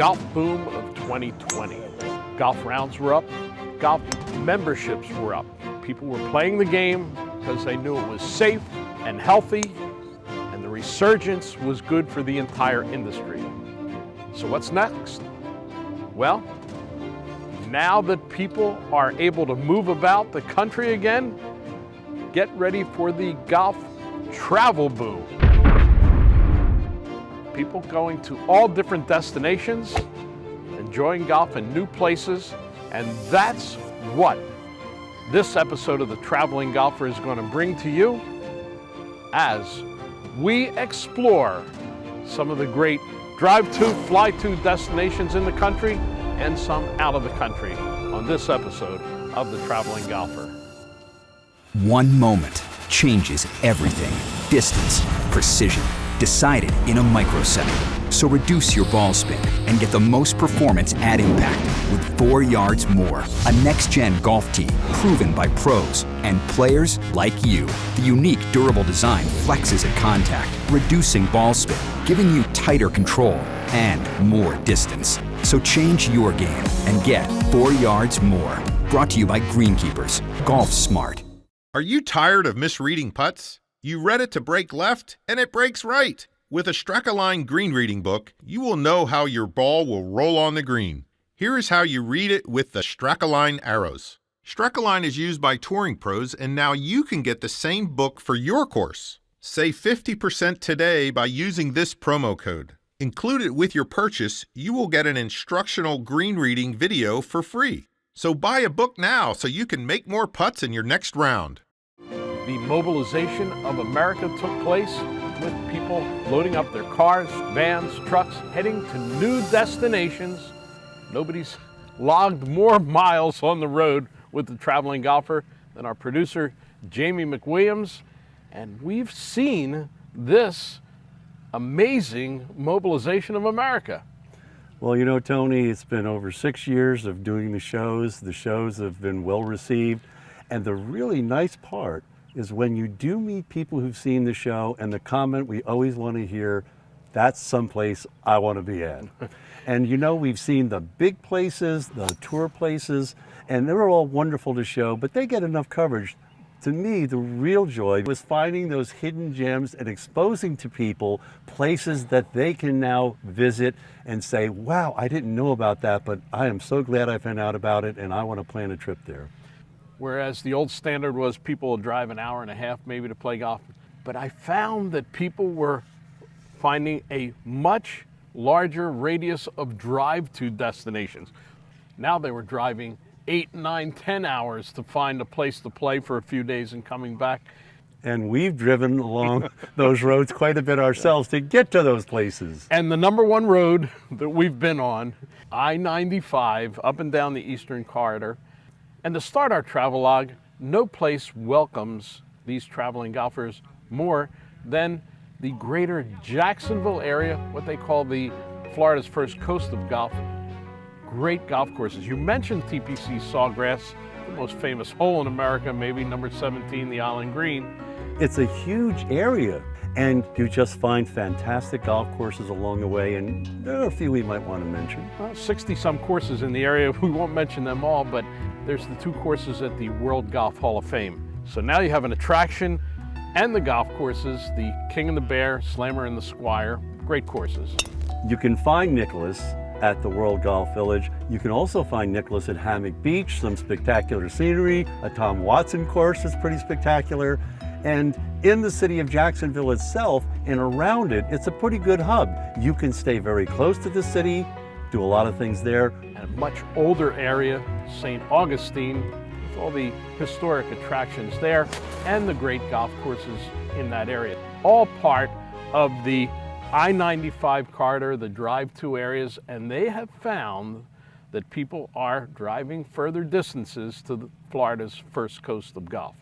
golf boom of 2020. Golf rounds were up, golf memberships were up. People were playing the game because they knew it was safe and healthy, and the resurgence was good for the entire industry. So what's next? Well, now that people are able to move about the country again, get ready for the golf travel boom. People going to all different destinations, enjoying golf in new places, and that's what this episode of The Traveling Golfer is going to bring to you as we explore some of the great drive-to, fly-to destinations in the country and some out of the country on this episode of The Traveling Golfer. One moment changes everything. Distance, precision, decided in a microsecond. So reduce your ball spin and get the most performance at impact with 4 yards more. A next-gen golf tee proven by pros and players like you. The unique durable design flexes at contact, reducing ball spin, giving you tighter control and more distance. So change your game and get 4 yards more. Brought to you by Greenkeepers. Golf smart. Are you tired of misreading putts? You read it to break left, and it breaks right. With a Strakaline green reading book, you will know how your ball will roll on the green. Here is how you read it with the Strakaline arrows. Strakaline is used by touring pros, and now you can get the same book for your course. Save 50% today by using this promo code. Included with your purchase, you will get an instructional green reading video for free. So buy a book now so you can make more putts in your next round. The mobilization of America took place with people loading up their cars, vans, trucks, heading to new destinations. Nobody's logged more miles on the road with The Traveling Golfer than our producer, Jamie McWilliams. And we've seen this amazing mobilization of America. Well, you know, Tony, it's been over 6 years of doing the shows. The shows have been well received. And the really nice part is when you do meet people who've seen the show, and the comment we always want to hear, that's someplace I want to be at. And you know, we've seen the big places, the tour places, and they're all wonderful to show, but they get enough coverage. To me, the real joy was finding those hidden gems and exposing to people places that they can now visit and say, wow, I didn't know about that, but I am so glad I found out about it, and I want to plan a trip there. Whereas the old standard was people would drive an hour and a half maybe to play golf. But I found that people were finding a much larger radius of drive-to destinations. Now they were driving 8, 9, 10 hours to find a place to play for a few days and coming back. And we've driven along those roads quite a bit ourselves to get to those places. And the number one road that we've been on, I-95, up and down the Eastern Corridor. And to start our travelogue, no place welcomes these traveling golfers more than the greater Jacksonville area, what they call the Florida's first coast of golf. Great golf courses. You mentioned TPC Sawgrass, the most famous hole in America, maybe number 17, the Island Green. It's a huge area, and you just find fantastic golf courses along the way, and there are a few we might want to mention. Well, 60-some courses in the area. We won't mention them all, but there's the 2 courses at the World Golf Hall of Fame. So now you have an attraction and the golf courses, the King and the Bear, Slammer and the Squire. Great courses. You can find Nicklaus at the World Golf Village. You can also find Nicklaus at Hammock Beach, some spectacular scenery. A Tom Watson course is pretty spectacular. And in the city of Jacksonville itself and around it, it's a pretty good hub. You can stay very close to the city, do a lot of things there. And a much older area, St. Augustine, with all the historic attractions there and the great golf courses in that area. All part of the I-95 corridor, the drive-to areas, and they have found that people are driving further distances to Florida's first coast of golf.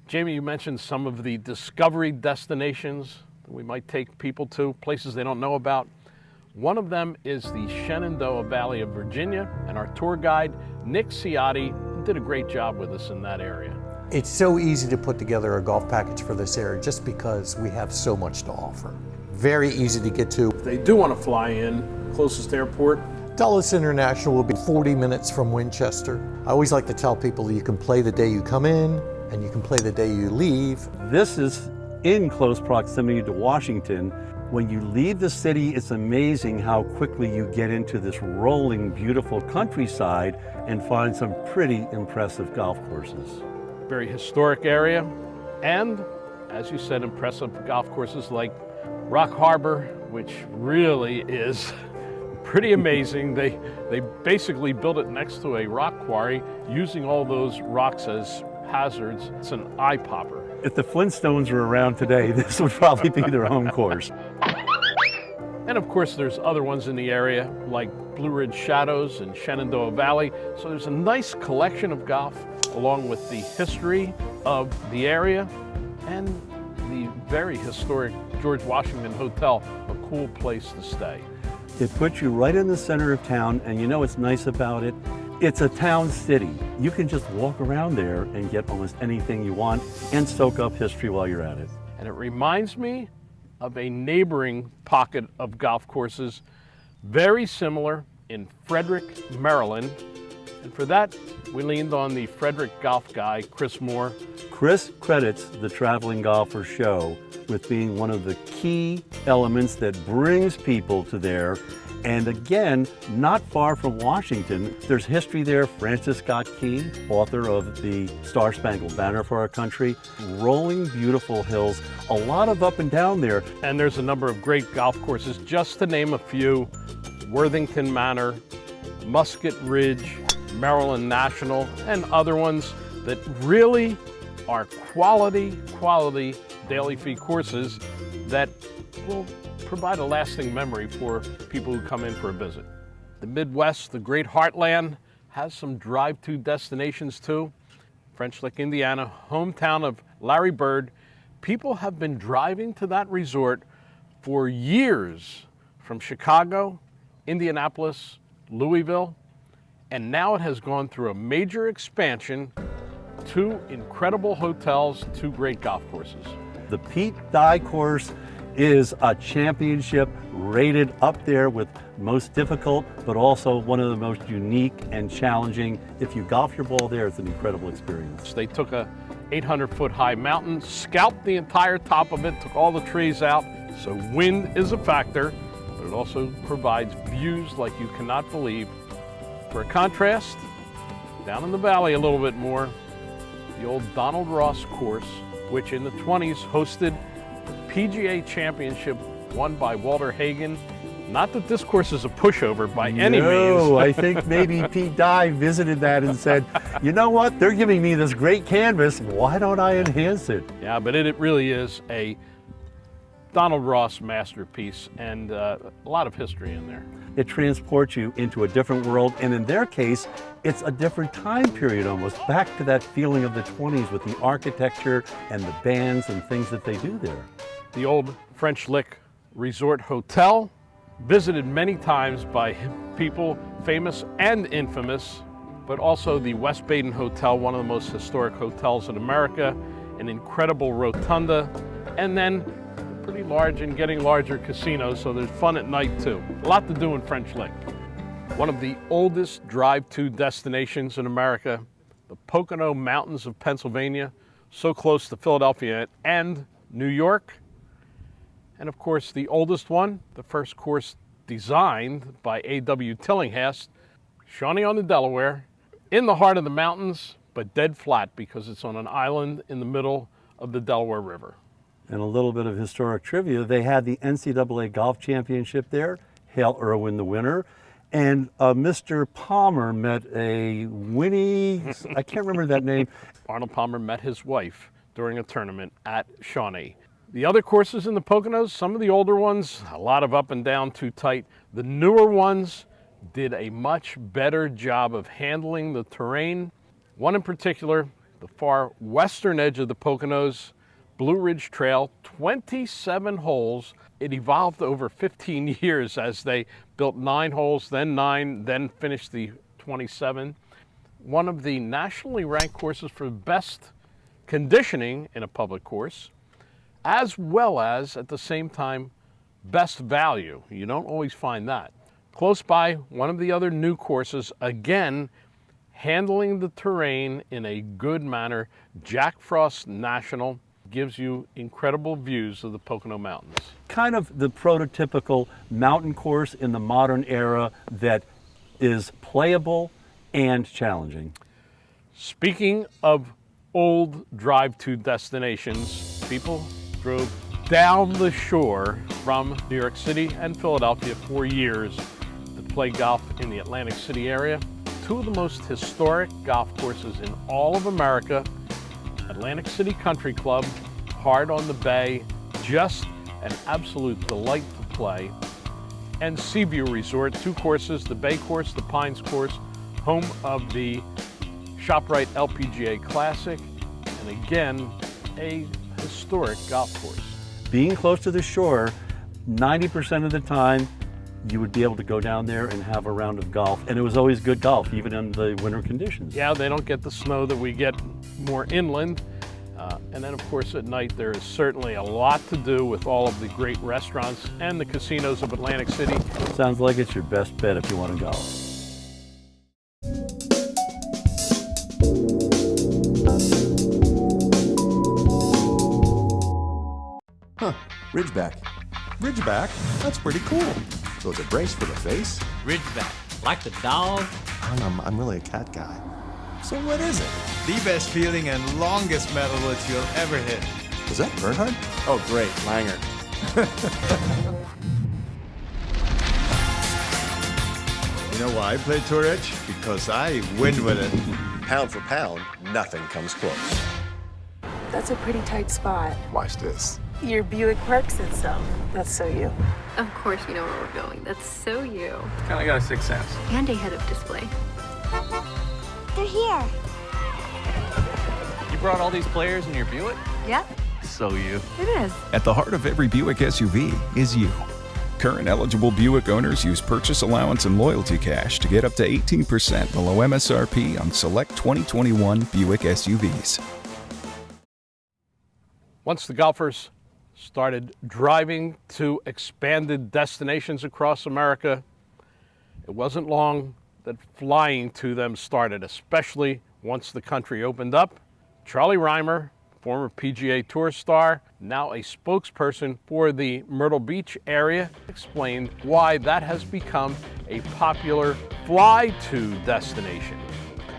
Jamie, you mentioned some of the discovery destinations that we might take people to, places they don't know about. One of them is the Shenandoah Valley of Virginia, and our tour guide, Nick Ciotti, did a great job with us in that area. It's so easy to put together a golf package for this area just because we have so much to offer. Very easy to get to. If they do want to fly in, closest airport, Dulles International will be 40 minutes from Winchester. I always like to tell people you can play the day you come in and you can play the day you leave. This is in close proximity to Washington. When you leave the city, it's amazing how quickly you get into this rolling, beautiful countryside and find some pretty impressive golf courses. Very historic area, and as you said, impressive golf courses like Rock Harbor, which really is pretty amazing. They basically built it next to a rock quarry using all those rocks as hazards. It's an eye popper. If the Flintstones were around today, this would probably be their home course. And of course, there's other ones in the area like Blue Ridge Shadows and Shenandoah Valley. So there's a nice collection of golf along with the history of the area and the very historic George Washington Hotel, a cool place to stay. It puts you right in the center of town, and you know what's nice about it? It's a town city. You can just walk around there and get almost anything you want and soak up history while you're at it. And it reminds me of a neighboring pocket of golf courses, very similar in Frederick, Maryland. And for that, we leaned on the Frederick golf guy, Chris Moore. Chris credits the Traveling Golfer Show with being one of the key elements that brings people to there. And again, not far from Washington, there's history there. Francis Scott Key, author of the Star Spangled Banner for our country, rolling beautiful hills, a lot of up and down there. And there's a number of great golf courses, just to name a few: Worthington Manor, Musket Ridge, Maryland National, and other ones that really are quality daily fee courses that will provide a lasting memory for people who come in for a visit. The Midwest, the great heartland, has some drive-to destinations too. French Lick, Indiana, hometown of Larry Bird. People have been driving to that resort for years from Chicago, Indianapolis, Louisville, and now it has gone through a major expansion, 2 incredible hotels, 2 great golf courses. The Pete Dye course is a championship rated up there with most difficult, but also one of the most unique and challenging. If you golf your ball there, it's an incredible experience. They took a 800-foot high mountain, scalped the entire top of it, took all the trees out, so wind is a factor, but it also provides views like you cannot believe. For a contrast, down in the valley a little bit more, the old Donald Ross course, which in the 20s hosted PGA Championship won by Walter Hagen. Not that this course is a pushover by any means. No, I think maybe Pete Dye visited that and said, you know what, they're giving me this great canvas, why don't I enhance it? Yeah, but it really is a Donald Ross masterpiece and a lot of history in there. It transports you into a different world, and in their case, it's a different time period almost, back to that feeling of the 20s with the architecture and the bands and things that they do there. The old French Lick Resort Hotel, visited many times by people famous and infamous, but also the West Baden Hotel, one of the most historic hotels in America, an incredible rotunda, and then pretty large and getting larger casinos, so there's fun at night too. A lot to do in French Lick. One of the oldest drive-to destinations in America, the Pocono Mountains of Pennsylvania, so close to Philadelphia and New York. And of course, the oldest one, the first course designed by A.W. Tillinghast, Shawnee-on-the-Delaware, in the heart of the mountains, but dead flat because it's on an island in the middle of the Delaware River. And a little bit of historic trivia, they had the NCAA Golf Championship there, Hale Irwin the winner, and Mr. Palmer met a Winnie, I can't remember that name. Arnold Palmer met his wife during a tournament at Shawnee. The other courses in the Poconos, some of the older ones, a lot of up and down, too tight. The newer ones did a much better job of handling the terrain. One in particular, the far western edge of the Poconos, Blue Ridge Trail, 27 holes. It evolved over 15 years as they built 9 holes, then 9, then finished the 27. One of the nationally ranked courses for best conditioning in a public course, as well as, at the same time, best value. You don't always find that. Close by, one of the other new courses, again, handling the terrain in a good manner. Jack Frost National gives you incredible views of the Pocono Mountains. Kind of the prototypical mountain course in the modern era that is playable and challenging. Speaking of old drive-to destinations, people drove down the shore from New York City and Philadelphia for years to play golf in the Atlantic City area. Two of the most historic golf courses in all of America, Atlantic City Country Club, hard on the bay, just an absolute delight to play, and Seaview Resort, two courses, the Bay Course, the Pines Course, home of the ShopRite LPGA Classic, and again, a historic golf course. Being close to the shore, 90% of the time, you would be able to go down there and have a round of golf. And it was always good golf, even in the winter conditions. Yeah, they don't get the snow that we get more inland. And then, of course, at night, there is certainly a lot to do with all of the great restaurants and the casinos of Atlantic City. Sounds like it's your best bet if you want to golf. Huh, Ridgeback. Ridgeback? That's pretty cool. So it's a brace for the face? Ridgeback, like the dog. I'm really a cat guy. So what is it? The best feeling and longest metal woods you'll ever hit. Is that Bernhard? Oh, great, Langer. You know why I play Tour Edge? Because I win with it. Pound for pound, nothing comes close. That's a pretty tight spot. Watch this. Your Buick Park said so. That's so you. Of course you know where we're going. That's so you. Kind of got a sixth sense. And a head-up display. They're here. You brought all these players in your Buick? Yep, So you. it is. At the heart of every Buick SUV is you. Current eligible Buick owners use purchase allowance and loyalty cash to get up to 18% below MSRP on select 2021 Buick SUVs. Once the golfers started driving to expanded destinations across America, it wasn't long that flying to them started, especially once the country opened up. Charlie Rymer, former PGA Tour star, now a spokesperson for the Myrtle Beach area, explained why that has become a popular fly-to destination.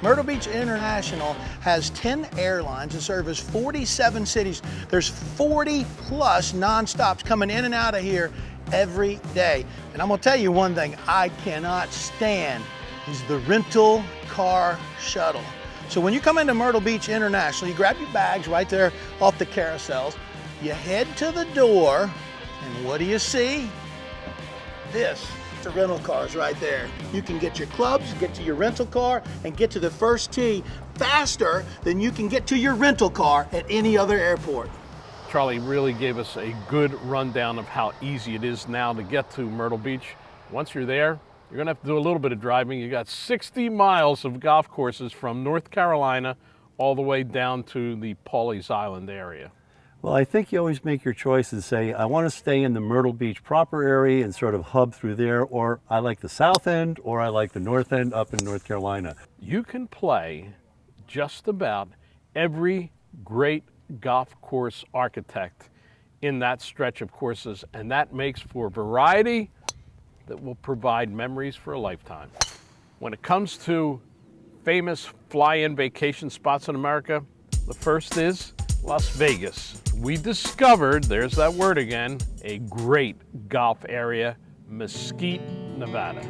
Myrtle Beach International has 10 airlines and service 47 cities. There's 40 plus nonstops coming in and out of here every day. And I'm gonna tell you one thing I cannot stand is the rental car shuttle. So when you come into Myrtle Beach International, you grab your bags right there off the carousels, you head to the door, and what do you see? This. The rental cars right there. You can get your clubs, get to your rental car, and get to the first tee faster than you can get to your rental car at any other airport. Charlie really gave us a good rundown of how easy it is now to get to Myrtle Beach. Once you're there, you're gonna have to do a little bit of driving. You got 60 miles of golf courses from North Carolina all the way down to the Pawleys Island area. Well, I think you always make your choice and say, I want to stay in the Myrtle Beach proper area and sort of hub through there, or I like the south end, or I like the north end up in North Carolina. You can play just about every great golf course architect in that stretch of courses, and that makes for variety that will provide memories for a lifetime. When it comes to famous fly-in vacation spots in America, the first is Las Vegas. We discovered, there's that word again, a great golf area, Mesquite, Nevada.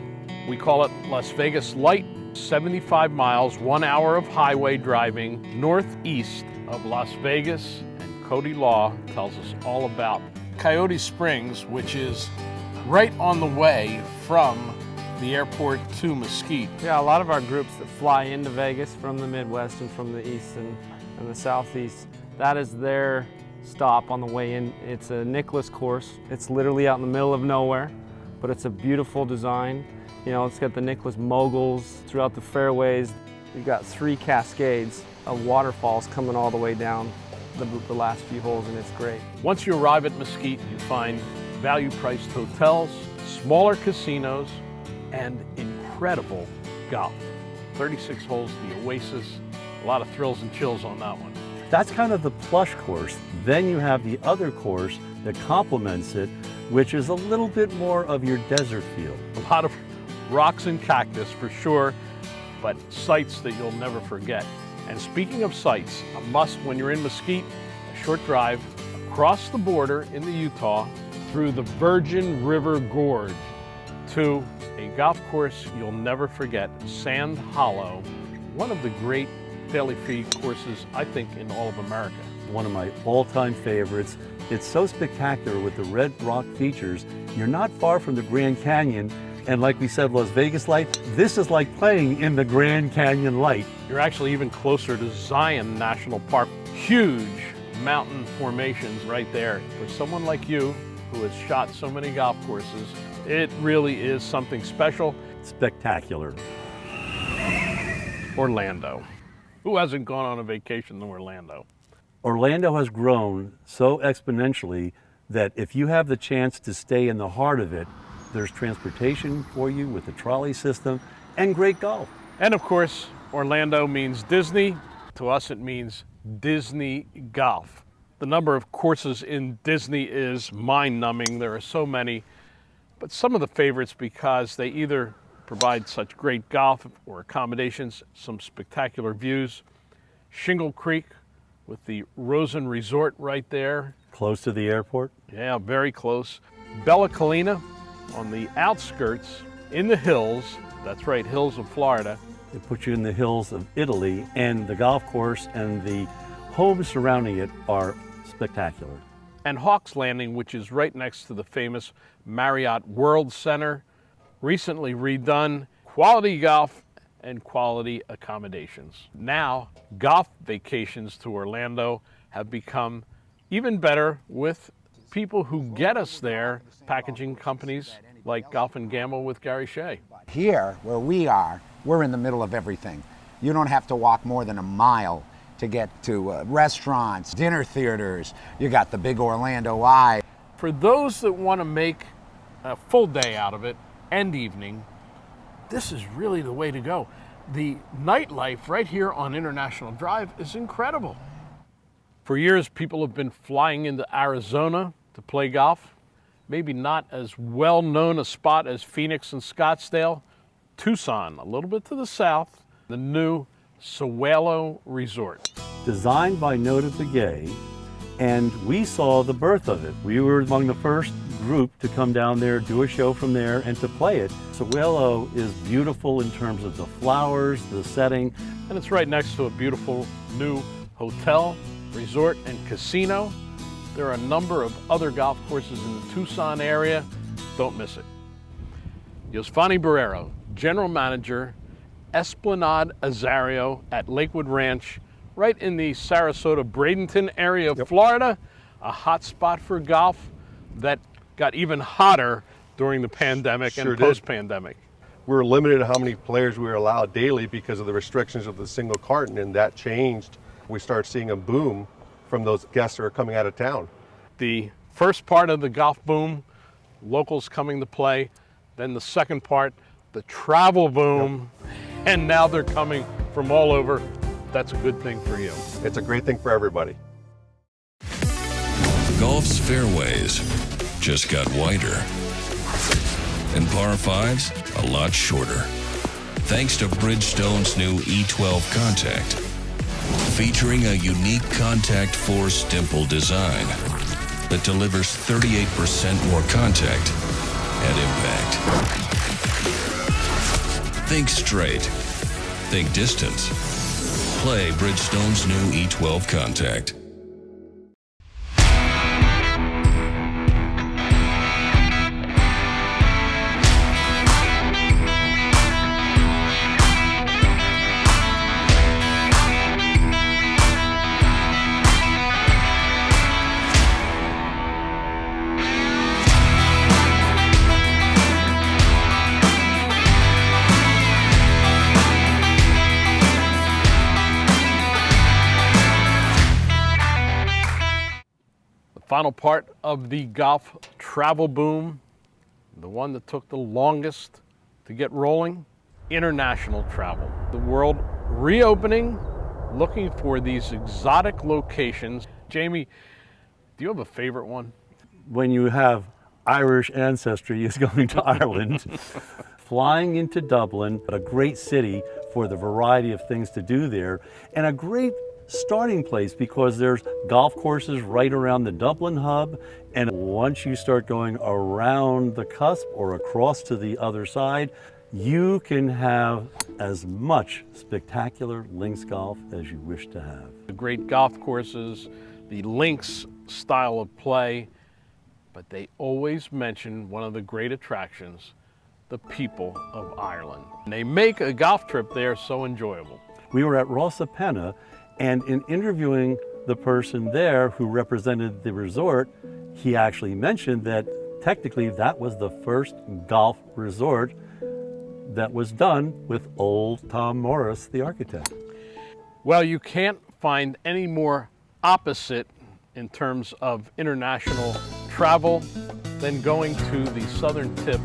We call it Las Vegas Light, 75 miles, 1 hour of highway driving northeast of Las Vegas, and Cody Law tells us all about Coyote Springs, which is right on the way from the airport to Mesquite. Yeah, a lot of our groups that fly into Vegas from the Midwest and from the East and the Southeast, that is their stop on the way in. It's a Nicklaus course. It's literally out in the middle of nowhere, but it's a beautiful design. You know, it's got the Nicklaus moguls throughout the fairways. You've got 3 cascades of waterfalls coming all the way down the last few holes, and it's great. Once you arrive at Mesquite, you find value-priced hotels, smaller casinos, and incredible golf. 36 holes, the Oasis, a lot of thrills and chills on that one. That's kind of the plush course. Then you have the other course that complements it, which is a little bit more of your desert feel. A lot of rocks and cactus for sure, but sights that you'll never forget. And speaking of sights, a must when you're in Mesquite, a short drive across the border into Utah through the Virgin River Gorge to a golf course you'll never forget, Sand Hollow, one of the great daily fee courses, I think, in all of America. One of my all-time favorites. It's so spectacular with the red rock features. You're not far from the Grand Canyon, and like we said, Las Vegas Light, this is like playing in the Grand Canyon Light. You're actually even closer to Zion National Park. Huge mountain formations right there. For someone like you, who has shot so many golf courses, it really is something special. Spectacular. Orlando. Who hasn't gone on a vacation to Orlando? Orlando has grown so exponentially that if you have the chance to stay in the heart of it, there's transportation for you with the trolley system and great golf. And of course, Orlando means Disney. To us, it means Disney Golf. The number of courses in Disney is mind-numbing. There are so many, but some of the favorites because they either provide such great golf or accommodations, some spectacular views. Shingle Creek with the Rosen Resort right there. Close to the airport? Yeah, very close. Bella Collina on the outskirts in the hills. That's right, hills of Florida. It puts you in the hills of Italy, and the golf course and the homes surrounding it are spectacular. And Hawks Landing, which is right next to the famous Marriott World Center, recently redone, quality golf and quality accommodations. Now, golf vacations to Orlando have become even better with people who get us there, packaging companies like Golf and Gamble with Gary Shea. Here, where we are, we're in the middle of everything. You don't have to walk more than a mile to get to restaurants, dinner theaters. You got the big Orlando Eye. For those that want to make a full day out of it and evening, this is really the way to go. The nightlife right here on International Drive is incredible. For years, people have been flying into Arizona to play golf. Maybe not as well known a spot as Phoenix and Scottsdale. Tucson, a little bit to the south, the new Sewalo Resort. Designed by Nota Begay, and we saw the birth of it. We were among the first group to come down there, do a show from there, and to play it. Sewalo is beautiful in terms of the flowers, the setting. And it's right next to a beautiful new hotel, resort, and casino. There are a number of other golf courses in the Tucson area. Don't miss it. Yosvani Barrero, General Manager, Esplanade Azario at Lakewood Ranch, right in the Sarasota-Bradenton area of Florida, a hot spot for golf that got even hotter during the pandemic and post-pandemic. We were limited to how many players we were allowed daily because of the restrictions of the single carton, and that changed. We started seeing a boom from those guests that are coming out of town. The first part of the golf boom, locals coming to play. Then the second part, the travel boom. And now they're coming from all over. That's a good thing for you. It's a great thing for everybody. Golf's fairways just got wider, and par fives a lot shorter. Thanks to Bridgestone's new E12 Contact, featuring a unique contact force dimple design that delivers 38% more contact at impact. Think straight. Think distance. Play Bridgestone's new E12 Contact. Final part of the golf travel boom, the one that took the longest to get rolling, international travel. The world reopening, looking for these exotic locations. Jamie, do you have a favorite one? When you have Irish ancestry is going to Ireland, flying into Dublin, a great city for the variety of things to do there, and a great starting place because there's golf courses right around the Dublin hub, and once you start going around the cusp or across to the other side, you can have as much spectacular links golf as you wish to have. The great golf courses, the links style of play, but they always mention one of the great attractions, the people of Ireland. And they make a golf trip there so enjoyable. We were at Rosapenna, and in interviewing the person there who represented the resort, he actually mentioned that technically that was the first golf resort that was done with old Tom Morris, the architect. Well, you can't find any more opposite in terms of international travel than going to the southern tip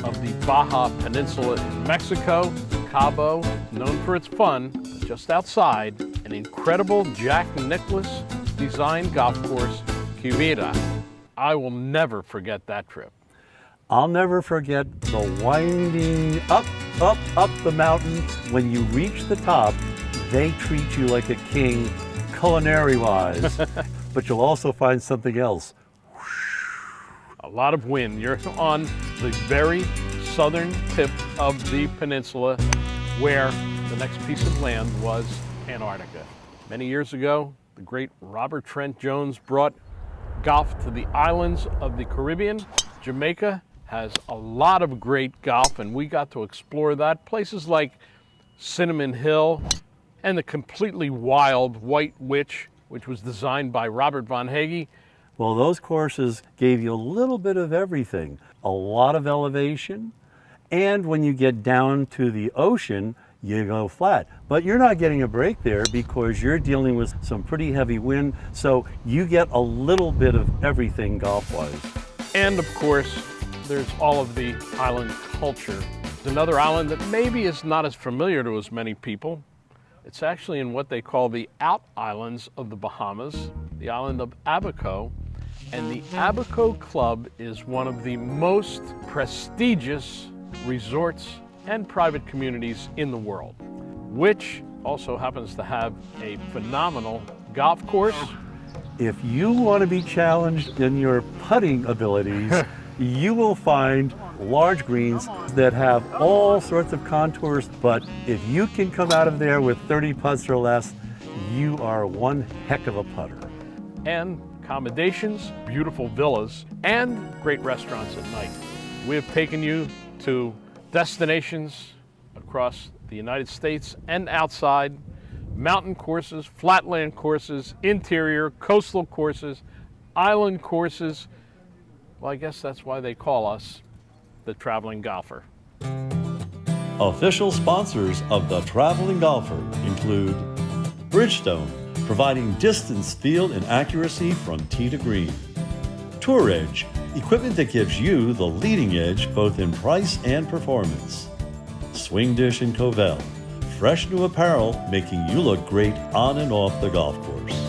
of the Baja Peninsula in Mexico, Cabo, known for its fun, but just outside, an incredible Jack Nicklaus designed golf course, Quivira. I will never forget that trip. I'll never forget the winding up the mountain. When you reach the top, they treat you like a king, culinary-wise. But you'll also find something else. A lot of wind. You're on the very southern tip of the peninsula where the next piece of land was Antarctica. Many years ago, the great Robert Trent Jones brought golf to the islands of the Caribbean. Jamaica has a lot of great golf, and we got to explore that. Places like Cinnamon Hill and the completely wild White Witch, which was designed by Robert Von Hagge. Well, those courses gave you a little bit of everything. A lot of elevation, and when you get down to the ocean, you go flat. But you're not getting a break there because you're dealing with some pretty heavy wind, so you get a little bit of everything golf-wise. And of course, there's all of the island culture. Another island that maybe is not as familiar to as many people. It's actually in what they call the out islands of the Bahamas, the island of Abaco. And the Abaco Club is one of the most prestigious resorts and private communities in the world, which also happens to have a phenomenal golf course. If you want to be challenged in your putting abilities, you will find large greens that have all sorts of contours, but if you can come out of there with 30 putts or less, you are one heck of a putter. And accommodations, beautiful villas, and great restaurants at night. We have taken you to destinations across the United States and outside, mountain courses, flatland courses, interior, coastal courses, island courses. Well, I guess that's why they call us the Traveling Golfer. Official sponsors of the Traveling Golfer include Bridgestone, providing distance, field, and accuracy from tee to green. Tour Edge, equipment that gives you the leading edge both in price and performance. Swing Dish and Covell, fresh new apparel making you look great on and off the golf course.